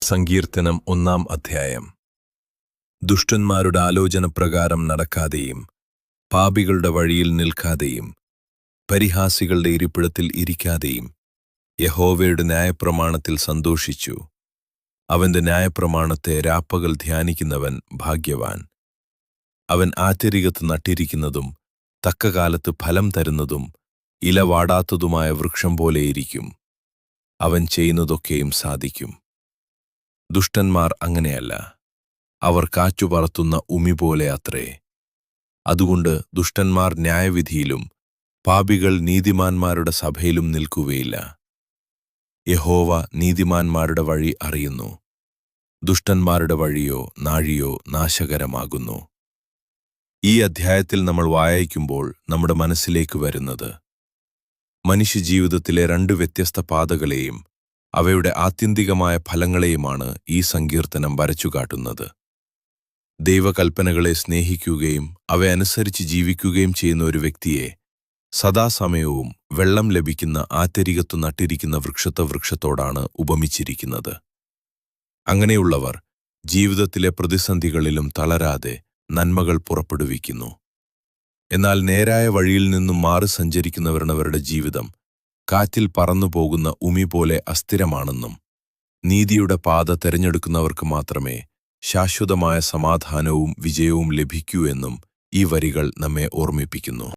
സങ്കീർത്തനം 1 അധ്യായം. ദുഷ്ടന്മാരുടെ ആലോചനപ്രകാരം നടക്കാതെയും പാപികളുടെ വഴിയിൽ നിൽക്കാതെയും പരിഹാസികളുടെ ഇരിപ്പിടത്തിൽ ഇരിക്കാതെയും യഹോവയുടെ ന്യായപ്രമാണത്തിൽ സന്തോഷിച്ചു. അവന്റെ ന്യായപ്രമാണത്തെ രാപ്പകൽ ധ്യാനിക്കുന്നവൻ ഭാഗ്യവാൻ. അവൻ ആറ്റരികത്ത് നട്ടിരിക്കുന്നതും തക്കകാലത്ത് ഫലം തരുന്നതും ഇല വാടാത്തതുമായ വൃക്ഷം പോലെയിരിക്കും. അവൻ ചെയ്യുന്നതൊക്കെയും സാധിക്കും. ദുഷ്ടന്മാർ അങ്ങനെയല്ല, അവർ കാറ്റുപറത്തുന്ന ഉമി പോലെ അത്രേ. അതുകൊണ്ട് ദുഷ്ടന്മാർ ന്യായവിധിയിലും പാപികൾ നീതിമാന്മാരുടെ സഭയിലും നിൽക്കുകയില്ല. യഹോവ നീതിമാന്മാരുടെ വഴി അറിയുന്നു, ദുഷ്ടന്മാരുടെ വഴിയോ നാഴിയോ നാശകരമാകുന്നു. ഈ അധ്യായത്തിൽ നമ്മൾ വായിക്കുമ്പോൾ നമ്മുടെ മനസ്സിലേക്ക് വരുന്നത് മനുഷ്യജീവിതത്തിലെ 2 വ്യത്യസ്ത പാതകളെയും അവയുടെ ആത്യന്തികമായ ഫലങ്ങളെയുമാണ് ഈ സങ്കീർത്തനം വരച്ചുകാട്ടുന്നത്. ദൈവകൽപ്പനകളെ സ്നേഹിക്കുകയും അവയനുസരിച്ച് ജീവിക്കുകയും ചെയ്യുന്ന ഒരു വ്യക്തിയെ സദാസമയവും വെള്ളം ലഭിക്കുന്ന ആറ്റരികത്തു നട്ടിരിക്കുന്ന വൃക്ഷത്തോടാണ് ഉപമിച്ചിരിക്കുന്നത്. അങ്ങനെയുള്ളവർ ജീവിതത്തിലെ പ്രതിസന്ധികളിലും തളരാതെ നന്മകൾ പുറപ്പെടുവിക്കുന്നു. എന്നാൽ നേരായ വഴിയിൽ നിന്നും മാറി സഞ്ചരിക്കുന്നവരുടെ ജീവിതം കാറ്റിൽ പറന്നുപോകുന്ന ഉമി പോലെ അസ്ഥിരമാണെന്നും നീതിയുടെ പാത തെരഞ്ഞെടുക്കുന്നവർക്ക് മാത്രമേ ശാശ്വതമായ സമാധാനവും വിജയവും ലഭിക്കൂ എന്നും ഈ വരികൾ നമ്മെ ഓർമ്മിപ്പിക്കുന്നു.